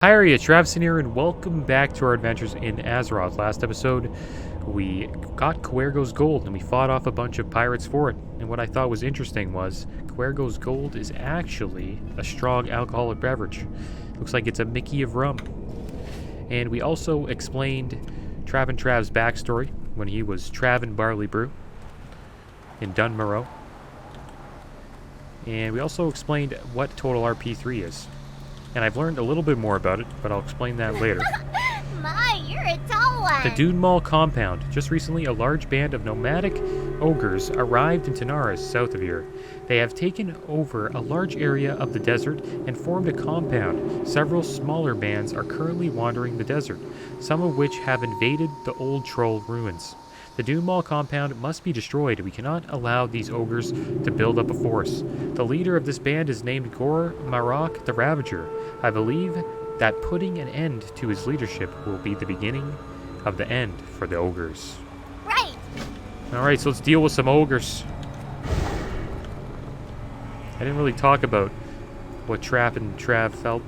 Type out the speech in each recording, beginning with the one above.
Hi, Travson here, and welcome back to our adventures in Azeroth. Last episode, we got Quergo's gold, and we fought off a bunch of pirates for it. And what I thought was interesting was, Quergo's gold is actually a strong alcoholic beverage. Looks like it's a Mickey of rum. And we also explained Trav and Trav's backstory when he was Trav and Barley Brew in Dunemaul. And we also explained what total RP3 is. And I've learned a little bit more about it, but I'll explain that later. My, you're a tall one! The Dunemaul compound. Just recently, a large band of nomadic ogres arrived in Tanaris, south of here. They have taken over a large area of the desert and formed a compound. Several smaller bands are currently wandering the desert, some of which have invaded the old troll ruins. The Dunemaul compound must be destroyed. We cannot allow these ogres to build up a force. The leader of this band is named Gor Marok the Ravager. I believe that putting an end to his leadership will be the beginning of the end for the ogres. Right! Alright, so let's deal with some ogres. I didn't really talk about what Trav and Trav felt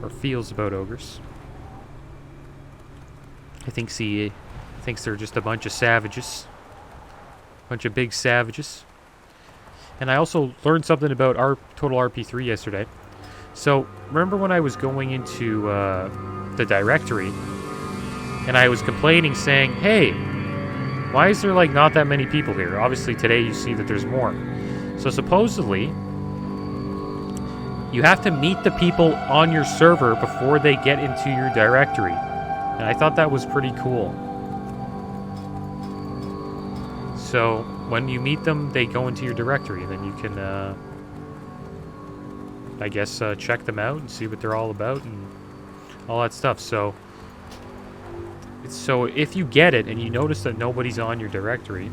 or feels about ogres. I think CA thinks they're just a bunch of savages. Bunch of big savages. And I also learned something about our total RP3 yesterday. So, remember when I was going into the directory and I was complaining saying, hey, why is there like not that many people here? Obviously today you see that there's more. So supposedly, you have to meet the people on your server before they get into your directory. And I thought that was pretty cool. So, when you meet them, they go into your directory, and then you can, I guess, check them out and see what they're all about and all that stuff. So if you get it and you notice that nobody's on your directory,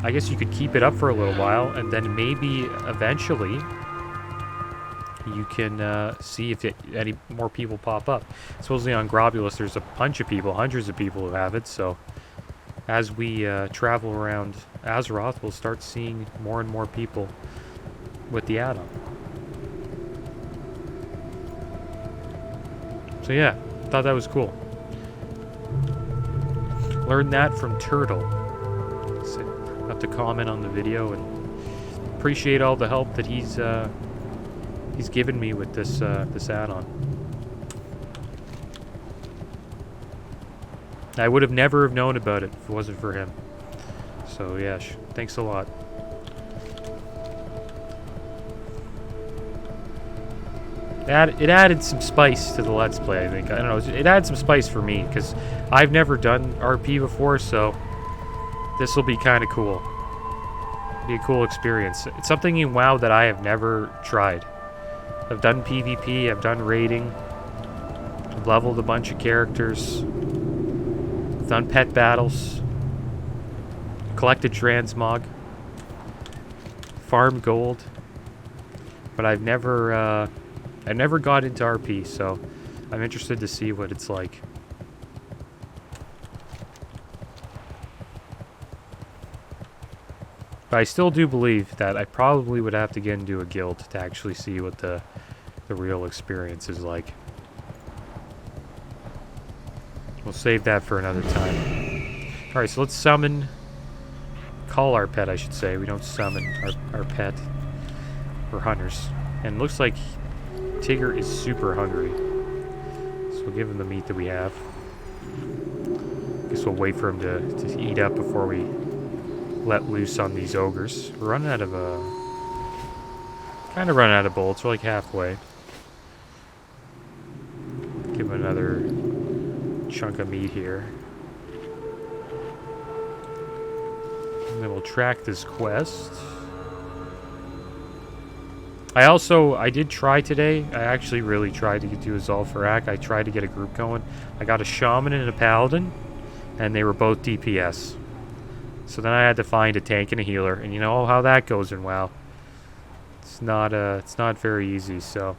I guess you could keep it up for a little while, and then maybe eventually you can see if any more people pop up. Supposedly on Globulus, there's a bunch of people, hundreds of people who have it, so as we travel around Azeroth, we'll start seeing more and more people with the add-on. So yeah, thought that was cool. Learned that from Turtle. So, have to comment on the video and appreciate all the help that he's given me with this this add-on. I would have never have known about it if it wasn't for him. So yeah, thanks a lot. It added some spice to the Let's Play, I think. I don't know, it added some spice for me, because I've never done RP before, so this will be kind of cool. Be a cool experience. It's something in WoW that I have never tried. I've done PvP, I've done raiding, I've leveled a bunch of characters, done pet battles, collected transmog, farmed gold, but I've never got into RP, so I'm interested to see what it's like. But I still do believe that I probably would have to get into a guild to actually see what the real experience is like. We'll save that for another time. Alright, so let's call our pet, I should say. We don't summon our pet. We're hunters. And it looks like Tigger is super hungry. So we'll give him the meat that we have. Guess we'll wait for him to eat up before we let loose on these ogres. We're running out of kind of running out of bullets. We're like halfway. Give him another chunk of meat here. And then we'll track this quest. I did try today. I actually really tried to do a Zul'Farrak. I tried to get a group going. I got a shaman and a paladin, and they were both DPS. So then I had to find a tank and a healer, and you know how that goes in WoW. It's not very easy, so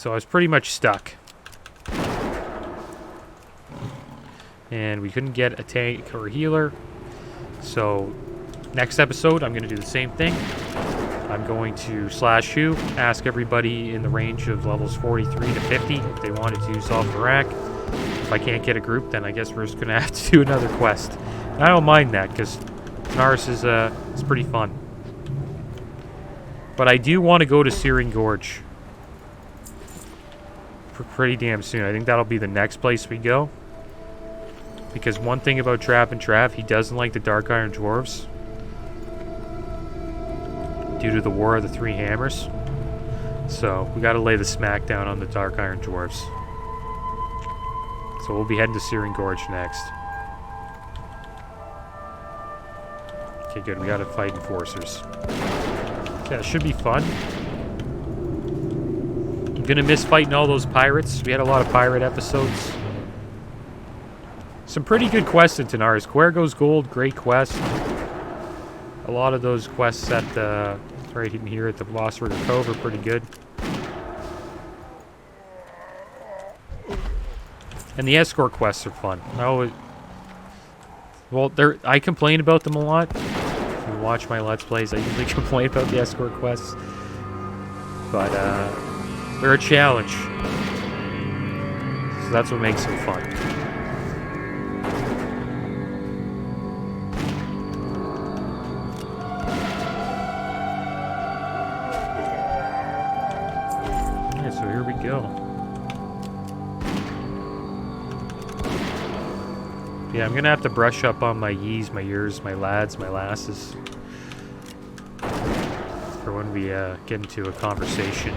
I was pretty much stuck. And we couldn't get a tank or a healer. So next episode, I'm going to do the same thing. I'm going to slash who, ask everybody in the range of levels 43 to 50 if they wanted to solve the rack. If I can't get a group, then I guess we're just going to have to do another quest. And I don't mind that, because Tanaris is pretty fun. But I do want to go to Searing Gorge for pretty damn soon. I think that'll be the next place we go. Because one thing about Trav, he doesn't like the Dark Iron Dwarves. Due to the War of the Three Hammers. So, we gotta lay the smackdown on the Dark Iron Dwarves. So we'll be heading to Searing Gorge next. Okay, good. We gotta fight enforcers. Yeah, it should be fun. I'm gonna miss fighting all those pirates. We had a lot of pirate episodes. Some pretty good quests in Tanaris. Cuergo's Gold, great quest. A lot of those quests at the right in here at the Lost River Cove are pretty good. And the escort quests are fun. I complain about them a lot. If you watch my Let's Plays, I usually complain about the escort quests. But they're a challenge. So that's what makes them fun. So here we go. Yeah, I'm gonna have to brush up on my yees, my yers, my lads, my lasses. For when we get into a conversation.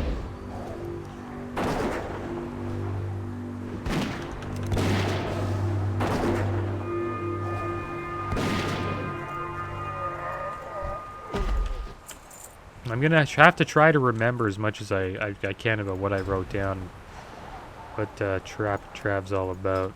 I'm gonna have to try to remember as much as I can about what I wrote down, what Trav's all about.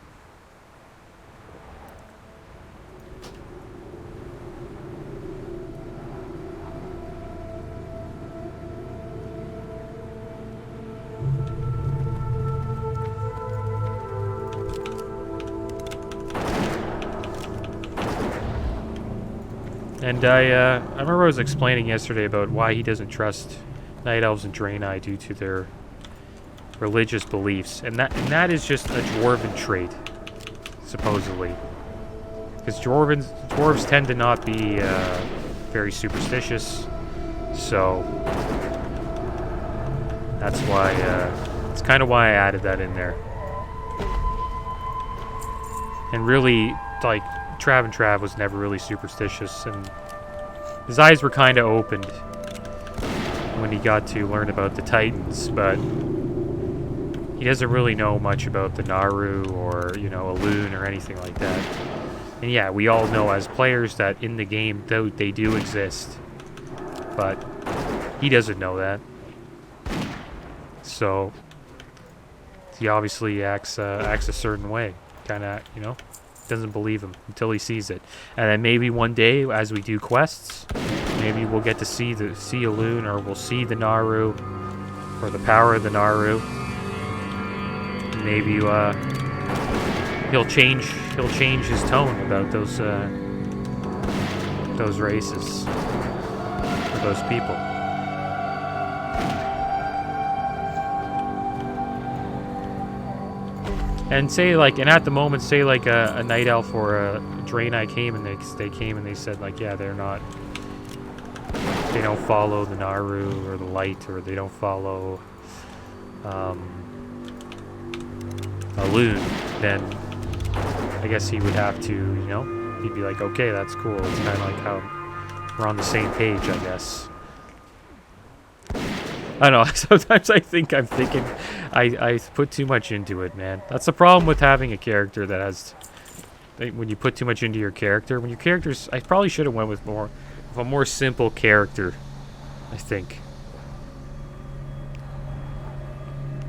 And I remember I was explaining yesterday about why he doesn't trust Night Elves and Draenei due to their religious beliefs, and that is just a dwarven trait, supposedly. Because dwarves tend to not be very superstitious, so that's why it's kind of why I added that in there. And really, like, Trav was never really superstitious, and his eyes were kind of opened when he got to learn about the Titans, but he doesn't really know much about the Naru or, you know, a loon or anything like that. And yeah, we all know as players that in the game, though they do exist, but he doesn't know that. So he obviously acts a certain way, kind of, you know. Doesn't believe him until he sees it, and then maybe one day as we do quests, maybe we'll get to see a loon, or we'll see the Naru, or the power of the Naru. Maybe he'll change his tone about those races, or those people. And and at the moment, say like a Night Elf or a Draenei came and they said like, yeah, they don't follow the Naru or the light, or they don't follow a loon, then I guess he would have to, you know, he'd be like, okay, that's cool. It's kind of like how we're on the same page, I guess. I don't know, sometimes I think I put too much into it, man. That's the problem with having a character that has... When you put too much into your character... When your character's... I probably should have went with a more simple character, I think.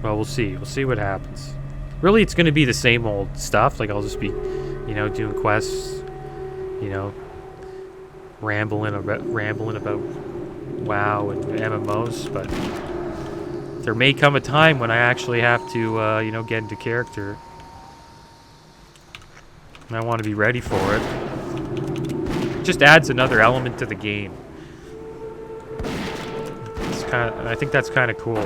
Well, we'll see. We'll see what happens. Really, it's going to be the same old stuff. Like, I'll just be, you know, doing quests, you know, rambling about WoW and MMOs, but there may come a time when I actually have to, you know, get into character. And I want to be ready for it. It just adds another element to the game. I think that's kind of cool.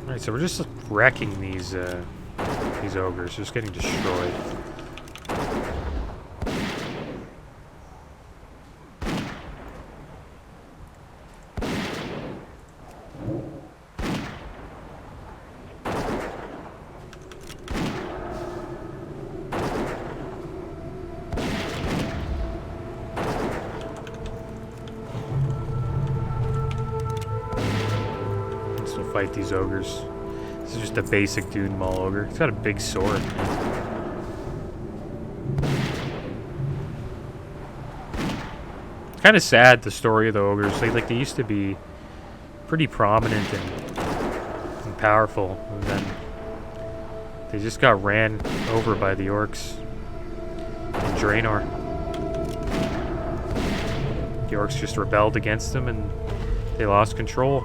Alright, so we're just wrecking these ogres, just getting destroyed. Fight these ogres. This is just a basic Dunemaul ogre. He's got a big sword. Kind of sad, the story of the ogres. They used to be pretty prominent and powerful, and then they just got ran over by the orcs in Draenor. The orcs just rebelled against them and they lost control.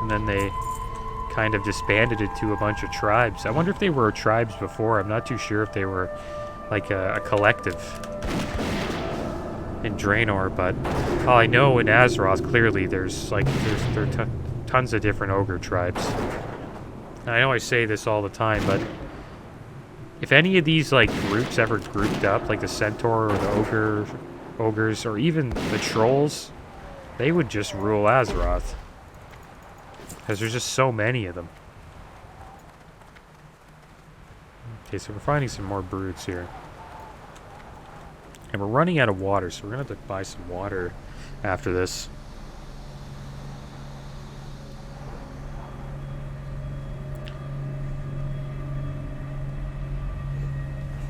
And then they kind of disbanded it to a bunch of tribes. I wonder if they were tribes before. I'm not too sure if they were like a collective in Draenor, but all I know in Azeroth, clearly there's tons of different ogre tribes. And I know I say this all the time, but if any of these like groups ever grouped up, like the Centaur or the ogres, or even the trolls, they would just rule Azeroth. Because there's just so many of them. Okay, so we're finding some more brutes here. And we're running out of water, so we're going to have to buy some water after this.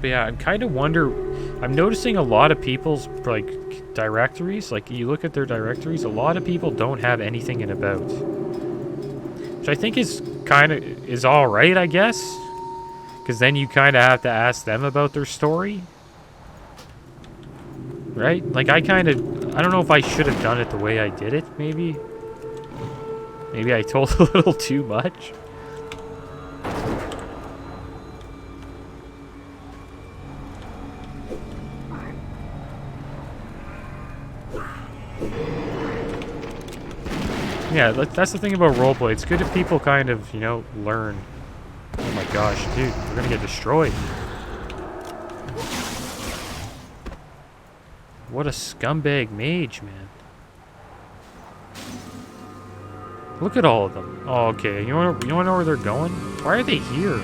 But yeah, I'm kind of I'm noticing a lot of people's like directories, like you look at their directories, a lot of people don't have anything in about. Which I think is all right, I guess, because then you kind of have to ask them about their story, right? Like I don't know if I should have done it the way I did it. Maybe I told a little too much. Yeah, that's the thing about roleplay. It's good if people kind of, learn. Oh my gosh, dude, we're gonna get destroyed. What a scumbag mage, man. Look at all of them. Oh, okay. You wanna know where they're going? Why are they here?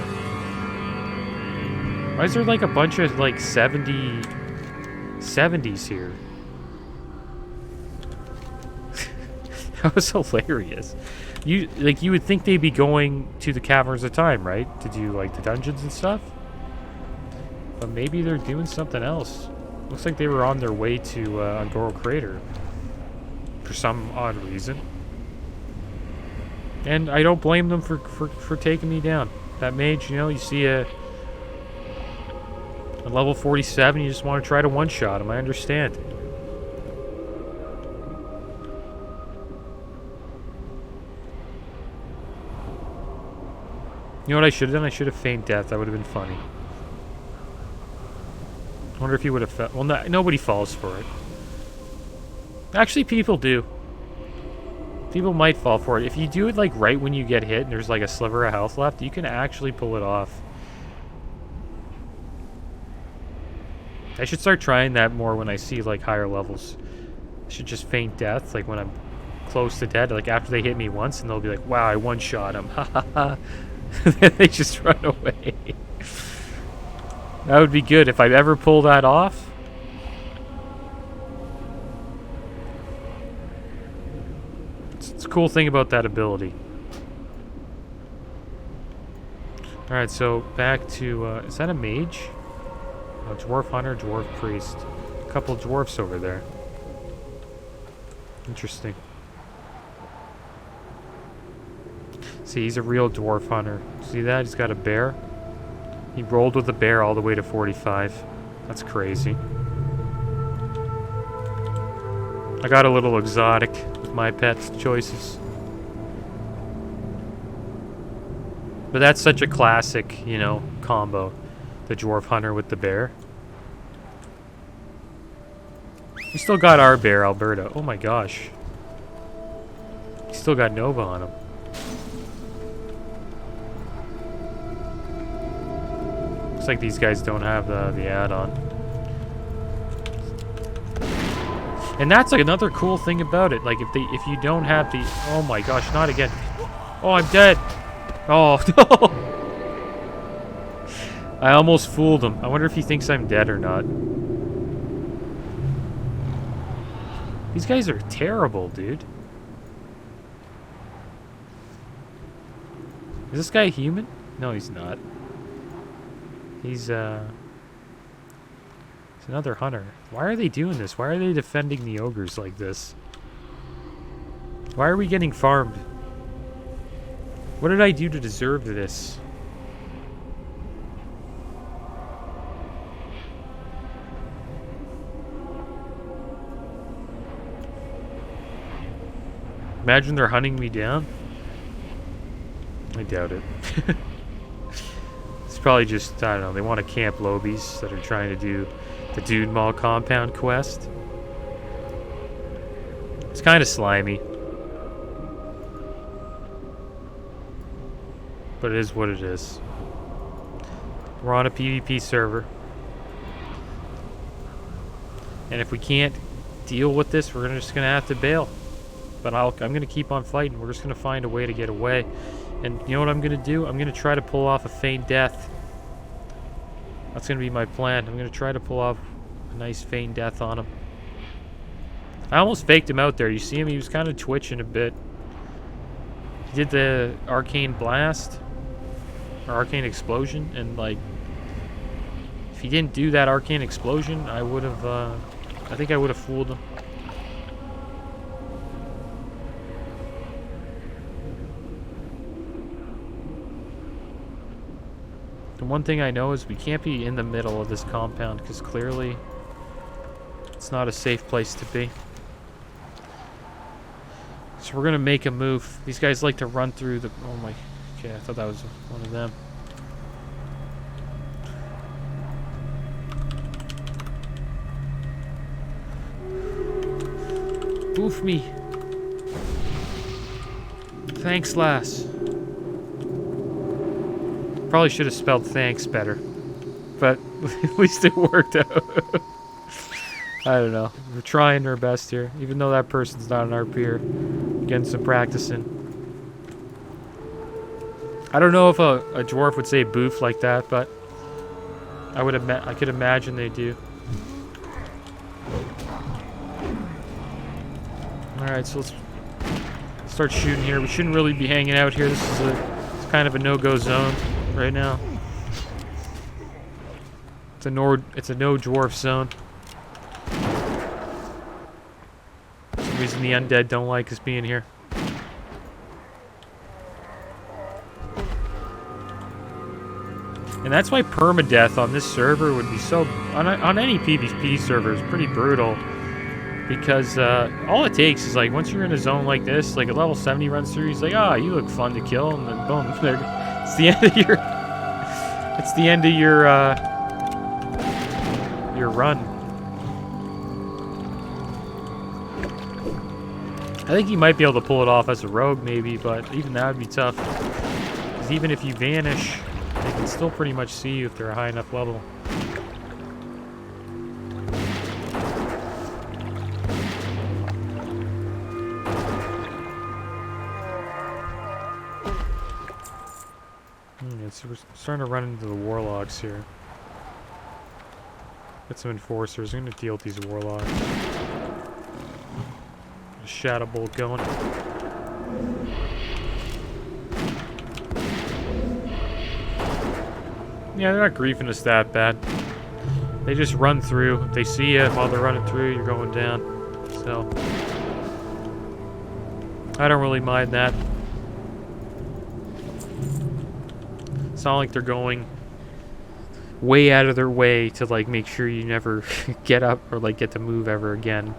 Why is there like a bunch of like 70s here? That was hilarious. You would think they'd be going to the Caverns of Time, right? To do like the dungeons and stuff. But maybe they're doing something else. Looks like they were on their way to Angoro Crater for some odd reason. And I don't blame them for taking me down. That mage, you see a level 47, you just want to try to one-shot him. I understand. You know what I should have done? I should have feigned death. That would have been funny. I wonder if he would have fell. Well, nobody falls for it. Actually, people do. People might fall for it. If you do it like right when you get hit and there's like a sliver of health left, you can actually pull it off. I should start trying that more when I see like higher levels. I should just feint death like when I'm close to dead, like after they hit me once, and they'll be like, wow, I one-shot him. Ha ha ha. Then they just run away. That would be good if I ever pull that off. It's a cool thing about that ability. Alright, so back to, is that a mage? Oh, Dwarf Hunter, Dwarf Priest. A couple dwarfs over there. Interesting. See, he's a real Dwarf Hunter. See that? He's got a bear. He rolled with a bear all the way to 45. That's crazy. I got a little exotic with my pet choices. But that's such a classic, you know, combo. The Dwarf Hunter with the bear. We still got our bear, Alberta. Oh my gosh. We still got Nova on him. Looks like these guys don't have the add-on. And that's like another cool thing about it. Like if you don't have the, oh my gosh, not again. Oh, I'm dead. Oh no. I almost fooled him. I wonder if he thinks I'm dead or not. These guys are terrible, dude. Is this guy human? No, he's not. He's another hunter. Why are they doing this? Why are they defending the ogres like this? Why are we getting farmed? What did I do to deserve this? Imagine they're hunting me down. I doubt it. It's probably just, I don't know, they want to camp lobies that are trying to do the Dunemaul compound quest. It's kind of slimy. But it is what it is. We're on a PvP server. And if we can't deal with this, we're just going to have to bail. But I'm going to keep on fighting. We're just going to find a way to get away. And you know what I'm going to do? I'm going to try to pull off a feign death. That's going to be my plan. I'm going to try to pull off a nice feign death on him. I almost faked him out there. You see him? He was kind of twitching a bit. He did the arcane blast. Or arcane explosion. And like, if he didn't do that arcane explosion, I would have, I think I would have fooled him. The one thing I know is we can't be in the middle of this compound because clearly it's not a safe place to be. So we're going to make a move. These guys like to run through the... Oh my... Okay, I thought that was one of them. Boof me. Thanks, lass. Probably should have spelled thanks better. But at least it worked out. I don't know. We're trying our best here. Even though that person's not an RPer. Getting some practicing. I don't know if a dwarf would say boof like that, but I could imagine they do. Alright, so let's start shooting here. We shouldn't really be hanging out here. This is it's kind of a no-go zone right now. It's a no dwarf zone. For some reason the undead don't like us being here. And that's why permadeath on this server would be so... On any PvP server is pretty brutal. Because all it takes is like, once you're in a zone like this, like a level 70 runs through, he's like, ah, you look fun to kill, and then boom, it's the end of your... It's the end of your run. I think you might be able to pull it off as a rogue, maybe, but even that would be tough. Because even if you vanish, they can still pretty much see you if they're a high enough level. So we're starting to run into the warlocks here. Get some enforcers. I'm going to deal with these warlocks. Shadow bolt going. Yeah, they're not griefing us that bad. They just run through. If they see you while they're running through, you're going down. So I don't really mind that. It's not like they're going way out of their way to like make sure you never get up or like get to move ever again.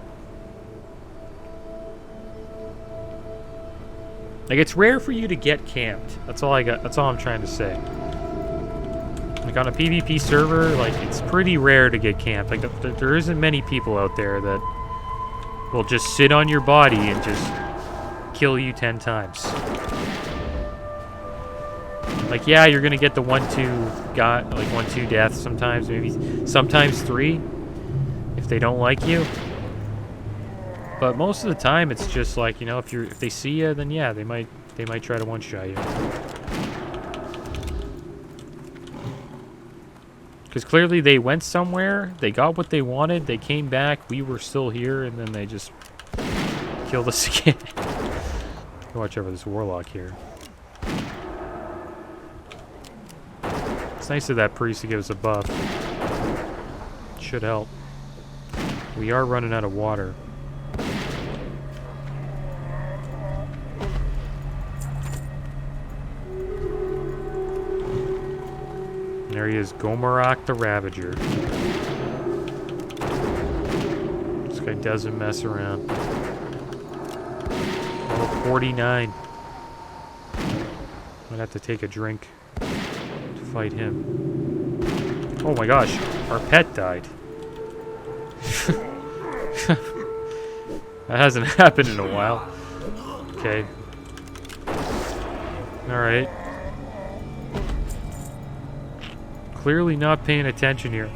Like, it's rare for you to get camped. That's all I got. That's all I'm trying to say. Like, on a PvP server, like, it's pretty rare to get camped. Like, there isn't many people out there that will just sit on your body and just kill you 10 times. Like, yeah, you're gonna get the 1-2 like 1-2 deaths sometimes, maybe sometimes 3 if they don't like you. But most of the time, it's just like, you know, if they see you, then yeah, they might try to one-shot you. Because clearly they went somewhere, they got what they wanted, they came back, we were still here, and then they just killed us again. Watch over this warlock here. It's nice of that priest to give us a buff. Should help. We are running out of water. There he is, Gomarok the Ravager. This guy doesn't mess around. Level 49. Might have to take a drink to fight him. Oh my gosh, our pet died. That hasn't happened in a while. Okay. Alright. Clearly not paying attention here.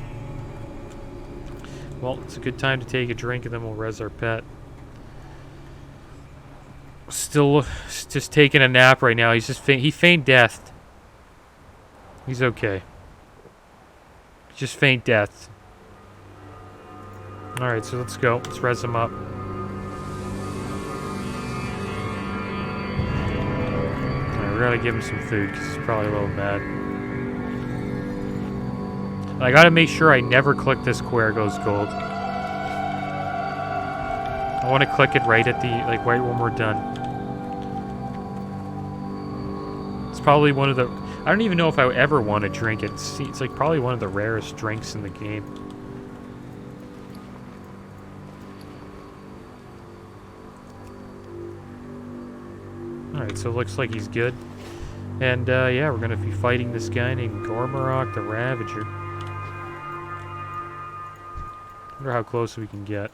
Well, it's a good time to take a drink and then we'll res our pet. Still just taking a nap right now. He's just he feigned death. He's okay. Just faint death. Alright, so let's go. Let's res him up. Alright, we're gonna give him some food because he's probably a little mad. I gotta make sure I never click this where it goes gold. I want to click it right at the, like, right when we're done. It's probably one of the, I don't even know if I would ever want to drink it. It's like probably one of the rarest drinks in the game. Alright, so it looks like he's good. And, yeah, we're gonna be fighting this guy named Gomarok the Ravager. Wonder how close we can get.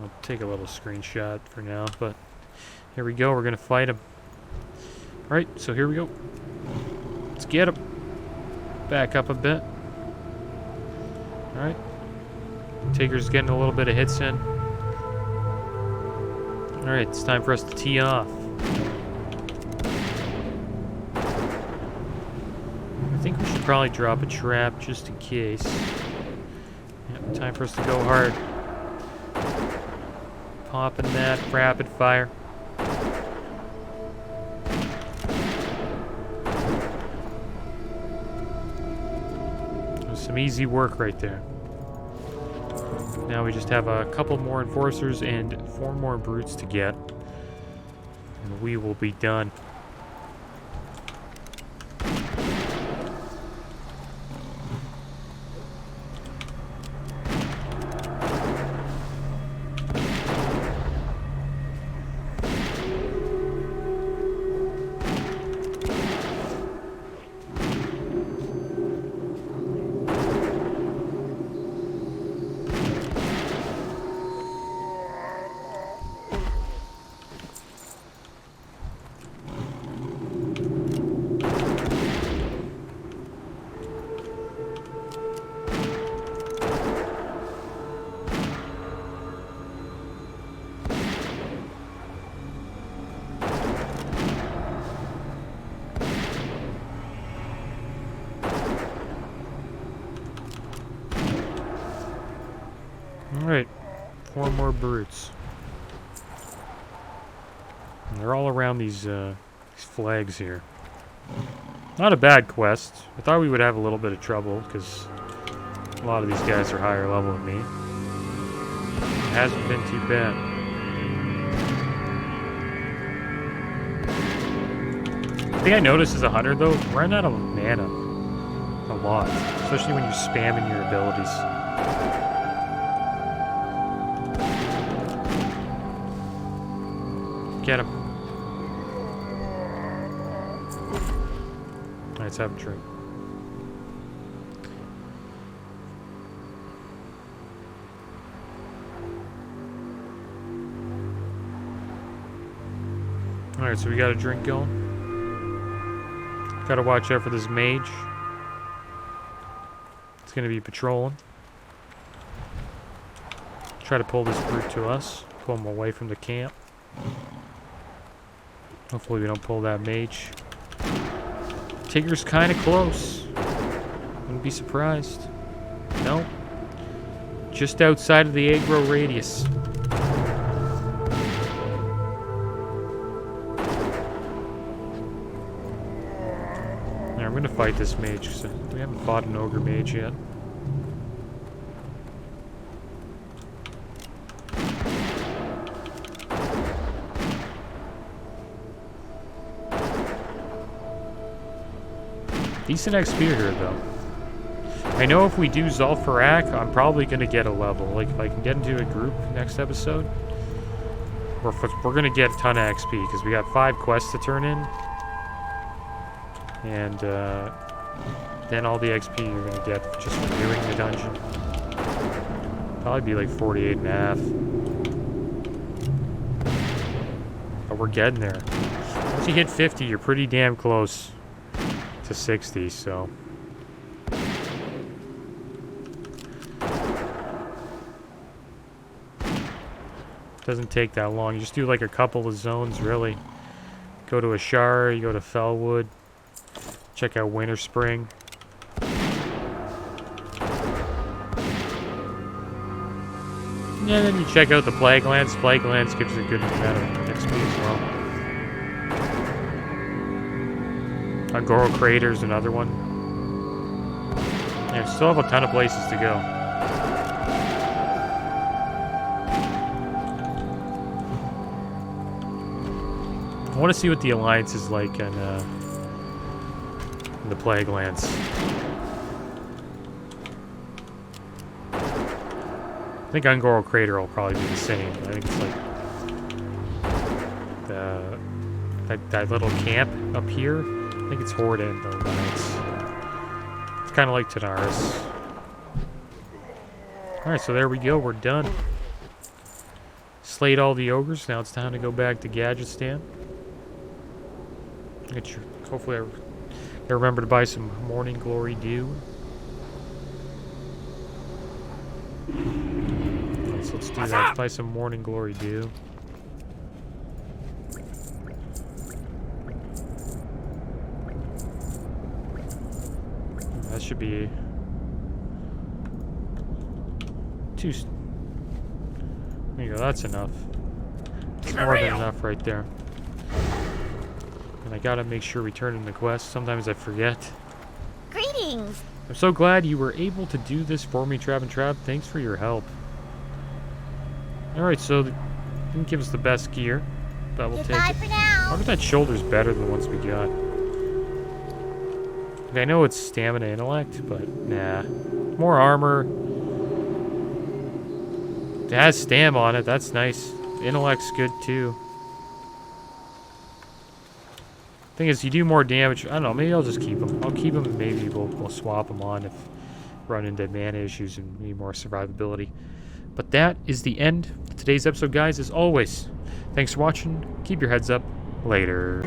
I'll take a little screenshot for now, but here we go. We're gonna fight him. Alright, so here we go. Let's get him. Back up a bit. Alright. Tigger's getting a little bit of hits in. Alright, it's time for us to tee off. I think we should probably drop a trap just in case. Yep, time for us to go hard. Popping that rapid fire. There's some easy work right there. Now we just have a couple more enforcers and 4 more brutes to get. And we will be done. Alright, 4 more brutes. And they're all around these flags here. Not a bad quest. I thought we would have a little bit of trouble, because a lot of these guys are higher level than me. It hasn't been too bad. The thing I noticed as a hunter, though, run out of mana a lot. Especially when you're spamming your abilities. at him. Alright, let's have a drink. Alright, so we got a drink going. Gotta watch out for this mage. It's gonna be patrolling. Try to pull this brute to us. Pull him away from the camp. Hopefully we don't pull that mage. Tigger's kind of close. Wouldn't be surprised. Nope. Just outside of the aggro radius. Yeah, I'm gonna fight this mage because we haven't fought an ogre mage yet. Decent XP here, though. I know if we do Zul'Farrak, I'm probably going to get a level. Like, if I can get into a group next episode, we're going to get a ton of XP, because we got 5 quests to turn in. And, then all the XP you're going to get just from doing the dungeon. Probably be like 48 and a half. But we're getting there. Once you hit 50, you're pretty damn close to 60, so doesn't take that long. You just do like a couple of zones, really. Go to Ashara, you go to Fellwood, check out Winter Spring. Yeah, then you check out the Plaguelands. Plaguelands gives you a good amount of XP as well. Angoro Crater's another one. Yeah, still have a ton of places to go. I want to see what the Alliance is like in the Plaguelands. I think Angoro Crater will probably be the same. I think it's like that little camp up here. I think it's Horde and the Alliance. It's kind of like Tanaris. Alright, so there we go. We're done. Slayed all the ogres. Now it's time to go back to Gadgetstan. Hopefully I remember to buy some Morning Glory Dew. Right, so let's do that. Let's buy some Morning Glory Dew. That should be two. There you go. That's enough. It's more than enough right there. And I gotta make sure we turn in the quest. Sometimes I forget. Greetings. I'm so glad you were able to do this for me, Trav and Trav. Thanks for your help. Alright, so didn't give us the best gear, but we'll take it. For now. I wonder if that shoulder's better than the ones we got. I know it's stamina intellect, but nah. More armor. It has stam on it, that's nice. Intellect's good too. Thing is, you do more damage. I don't know, maybe I'll just keep them. I'll keep them and maybe we'll swap them on if run into mana issues and need more survivability. But that is the end of today's episode, guys. As always, thanks for watching. Keep your heads up. Later.